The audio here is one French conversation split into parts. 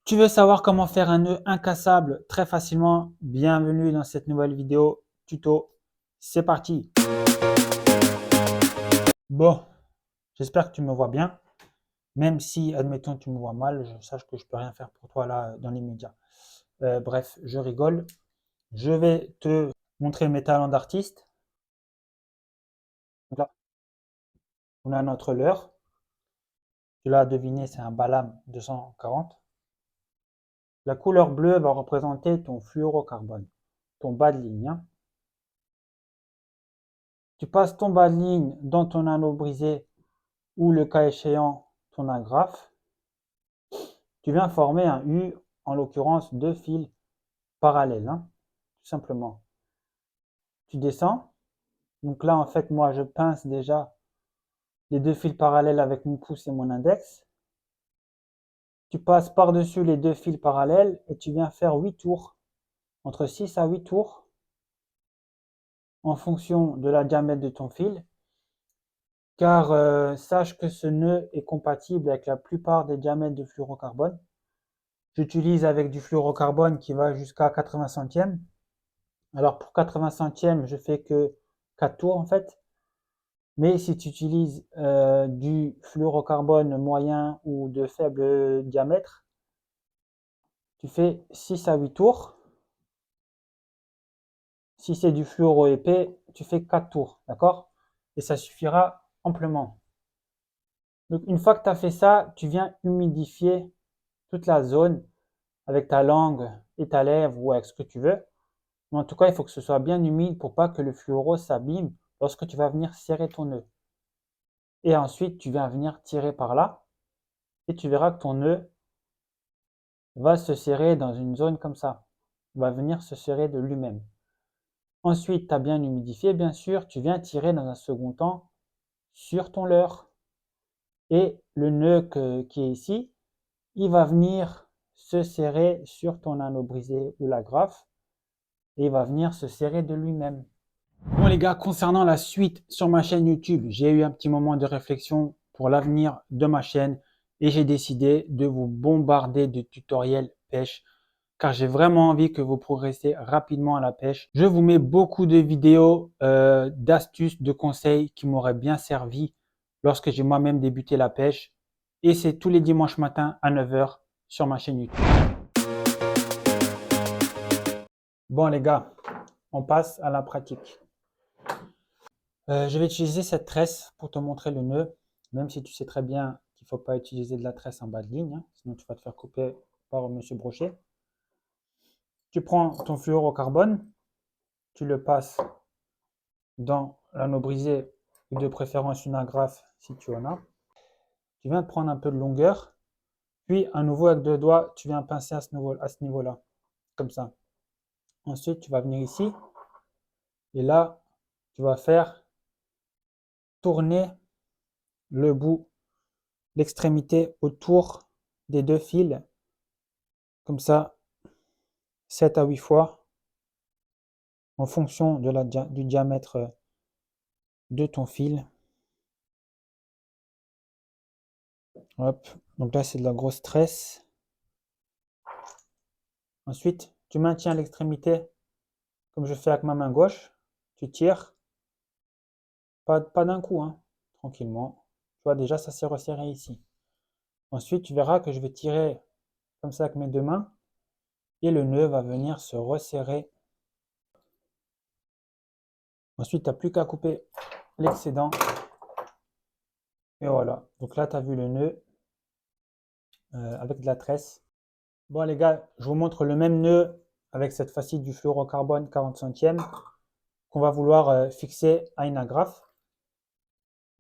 Tu veux savoir comment faire un nœud incassable très facilement? Bienvenue dans cette nouvelle vidéo tuto. C'est parti. Bon, j'espère que tu me vois bien. Même si, admettons, tu me vois mal, je sache que je peux rien faire pour toi là dans l'immédiat. Bref, je rigole. Je vais te montrer mes talents d'artiste. Donc là, on a notre leurre. Tu l'as deviné, c'est un Balam 240. La couleur bleue va représenter ton fluorocarbone, ton bas de ligne, hein. Tu passes ton bas de ligne dans ton anneau brisé ou le cas échéant ton agrafe. Tu viens former un U, en l'occurrence deux fils parallèles, hein, tout simplement. Tu descends. Donc là, en fait, moi, je pince déjà les deux fils parallèles avec mon pouce et mon index. Tu passes par-dessus les deux fils parallèles et tu viens faire 8 tours, entre 6 à 8 tours, en fonction de la diamètre de ton fil. Car sache que ce nœud est compatible avec la plupart des diamètres de fluorocarbone. J'utilise avec du fluorocarbone qui va jusqu'à 80 centièmes. Alors pour 80 centièmes, je fais que 4 tours en fait. Mais si tu utilises du fluorocarbone moyen ou de faible diamètre, tu fais 6 à 8 tours. Si c'est du fluoro épais, tu fais 4 tours, d'accord? Et ça suffira amplement. Donc une fois que tu as fait ça, tu viens humidifier toute la zone avec ta langue et ta lèvre ou avec ce que tu veux. Mais en tout cas, il faut que ce soit bien humide pour pas que le fluoro s'abîme lorsque tu vas venir serrer ton nœud. Et ensuite, tu viens venir tirer par là et tu verras que ton nœud va se serrer dans une zone comme ça. Il va venir se serrer de lui-même. Ensuite, tu as bien humidifié, bien sûr, tu viens tirer dans un second temps sur ton leurre. Et le nœud qui est ici, il va venir se serrer sur ton anneau brisé ou l'agrafe et il va venir se serrer de lui-même. Bon les gars, concernant la suite sur ma chaîne YouTube, j'ai eu un petit moment de réflexion pour l'avenir de ma chaîne et j'ai décidé de vous bombarder de tutoriels pêche car j'ai vraiment envie que vous progressez rapidement à la pêche. Je vous mets beaucoup de vidéos, d'astuces, de conseils qui m'auraient bien servi lorsque j'ai moi-même débuté la pêche et c'est tous les dimanches matins à 9 h sur ma chaîne YouTube. Bon les gars, on passe à la pratique. Je vais utiliser cette tresse pour te montrer le nœud, même si tu sais très bien qu'il ne faut pas utiliser de la tresse en bas de ligne, hein, sinon tu vas te faire couper par Monsieur Brochet. Tu prends ton fluorocarbone, tu le passes dans l'anneau brisé ou de préférence une agrafe si tu en as. Tu viens de prendre un peu de longueur, puis à nouveau avec deux doigts, tu viens pincer à ce niveau-là, comme ça. Ensuite, tu vas venir ici et là, tu vas faire tourner le bout, l'extrémité autour des deux fils, comme ça, 7 à 8 fois, en fonction du diamètre de ton fil. Hop, donc là, c'est de la grosse tresse. Ensuite, tu maintiens l'extrémité comme je fais avec ma main gauche. Tu tires, pas d'un coup, hein, tranquillement. Tu vois, déjà, ça s'est resserré ici. Ensuite, tu verras que je vais tirer comme ça avec mes deux mains et le nœud va venir se resserrer. Ensuite, tu n'as plus qu'à couper l'excédent. Et voilà. Donc là, tu as vu le nœud avec de la tresse. Bon, les gars, je vous montre le même nœud avec cette fois-ci du fluorocarbone 40 centièmes qu'on va vouloir fixer à une agrafe.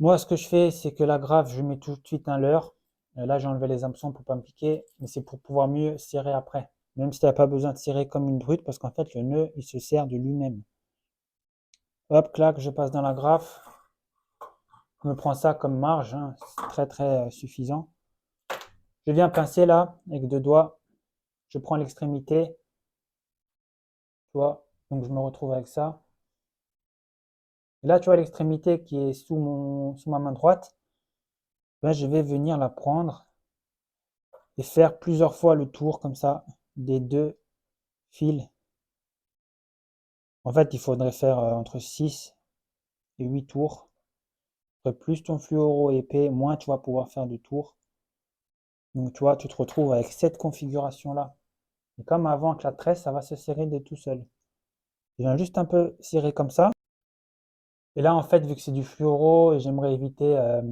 Moi, ce que je fais, c'est que l'agrafe, je mets tout de suite un leurre. Là, j'ai enlevé les hameçons pour ne pas me piquer, mais c'est pour pouvoir mieux serrer après. Même si tu n'as pas besoin de serrer comme une brute, parce qu'en fait, le nœud, il se serre de lui-même. Hop, clac, je passe dans l'agrafe. Je me prends ça comme marge, hein, c'est très très suffisant. Je viens pincer là, avec deux doigts. Je prends l'extrémité, tu vois, donc je me retrouve avec ça. Et là, tu vois l'extrémité qui est sous ma main droite. Ben, je vais venir la prendre et faire plusieurs fois le tour comme ça des deux fils. En fait, il faudrait faire entre 6 et 8 tours. Après, plus ton fluoro est épais, moins tu vas pouvoir faire de tours. Donc, tu vois, tu te retrouves avec cette configuration-là. Et comme avant que la tresse, ça va se serrer de tout seul. Je viens juste un peu serrer comme ça. Et là, en fait, vu que c'est du fluoro et j'aimerais éviter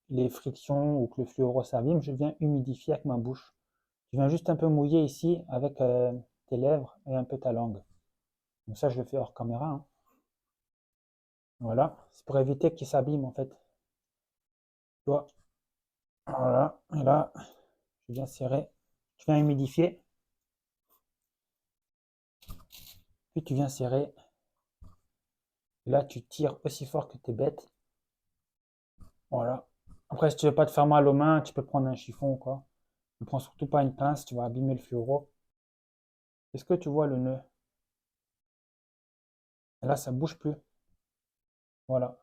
les frictions ou que le fluoro s'abîme, je viens humidifier avec ma bouche. Tu viens juste un peu mouiller ici avec tes lèvres et un peu ta langue. Donc ça, je le fais hors caméra, hein. Voilà, c'est pour éviter qu'il s'abîme en fait. Tu vois, voilà, et là, je viens serrer, je viens humidifier, puis tu viens serrer. Et là, tu tires aussi fort que t'es bête. Voilà. Après, si tu veux pas te faire mal aux mains, tu peux prendre un chiffon ou quoi. Ne prends surtout pas une pince, tu vas abîmer le fluoro. Est-ce que tu vois le nœud? Et là, ça bouge plus. Voilà.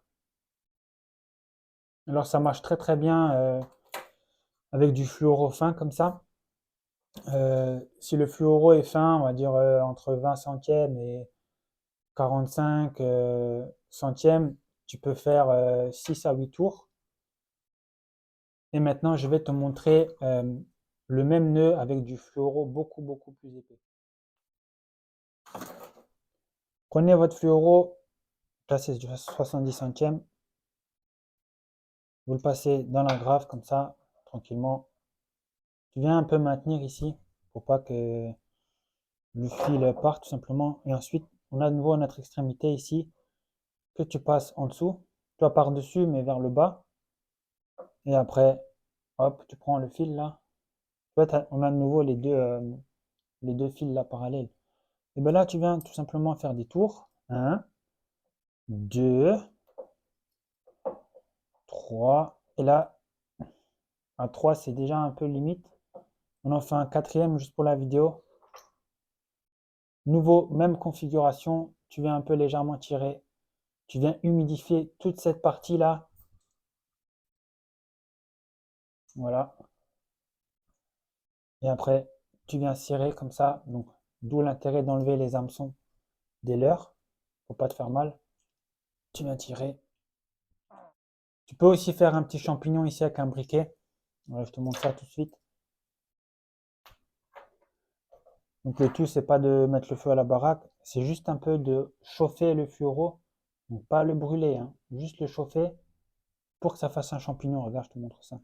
Alors, ça marche très très bien avec du fluoro fin comme ça. Si le fluoro est fin, on va dire entre 20 centièmes et 45 centièmes, tu peux faire 6 à 8 tours. Et maintenant, je vais te montrer le même nœud avec du fluoro beaucoup beaucoup plus épais. Prenez votre fluoro, là c'est du 70 centièmes, vous le passez dans la grave comme ça, tranquillement. Tu viens un peu maintenir ici pour pas que le fil parte tout simplement. Et ensuite, on a de nouveau notre extrémité ici que tu passes en dessous, toi par-dessus mais vers le bas. Et après, hop, tu prends le fil là. Tu vois, on a de nouveau les deux fils là parallèles. Et bien là, tu viens tout simplement faire des tours. 1, 2, 3. Et là, à 3, c'est déjà un peu limite. On en fait un quatrième juste pour la vidéo. Nouveau, même configuration. Tu viens un peu légèrement tirer. Tu viens humidifier toute cette partie-là. Voilà. Et après, tu viens serrer comme ça. Donc, d'où l'intérêt d'enlever les hameçons des leurres pour pas te faire mal. Tu viens tirer. Tu peux aussi faire un petit champignon ici avec un briquet. Voilà, je te montre ça tout de suite. Donc le tout, c'est pas de mettre le feu à la baraque, c'est juste un peu de chauffer le fluoro. Donc pas le brûler, hein, juste le chauffer pour que ça fasse un champignon. Regarde, je te montre ça.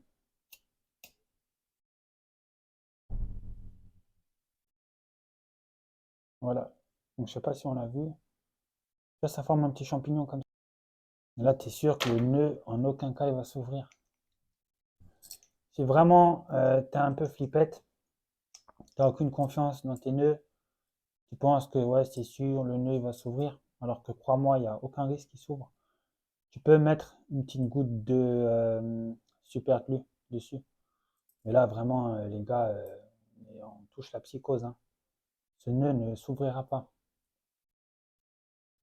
Voilà. Donc je sais pas si on l'a vu. Là, ça forme un petit champignon comme ça. Et là, tu es sûr que le nœud, en aucun cas, il va s'ouvrir. Si vraiment tu es un peu flippette, tu n'as aucune confiance dans tes nœuds, tu penses que ouais, c'est sûr, le nœud il va s'ouvrir, alors que crois-moi, il n'y a aucun risque qu'il s'ouvre. Tu peux mettre une petite goutte de super glue dessus. Mais là, vraiment, les gars, on touche la psychose, hein. Ce nœud ne s'ouvrira pas.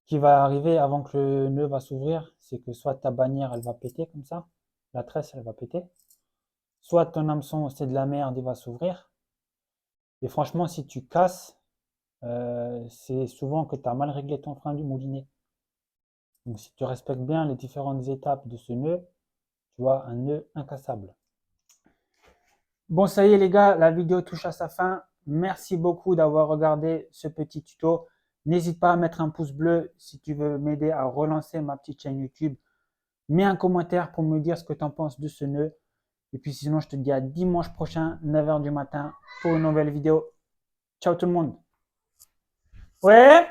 Ce qui va arriver avant que le nœud va s'ouvrir, c'est que soit ta bannière, elle va péter comme ça, la tresse, elle va péter, soit ton hameçon, c'est de la merde, il va s'ouvrir. Et franchement, si tu casses, c'est souvent que tu as mal réglé ton frein du moulinet. Donc si tu respectes bien les différentes étapes de ce nœud, tu as un nœud incassable. Bon, ça y est les gars, la vidéo touche à sa fin. Merci beaucoup d'avoir regardé ce petit tuto. N'hésite pas à mettre un pouce bleu si tu veux m'aider à relancer ma petite chaîne YouTube. Mets un commentaire pour me dire ce que tu en penses de ce nœud. Et puis sinon, je te dis à dimanche prochain, 9 h du matin, pour une nouvelle vidéo. Ciao tout le monde. Ouais.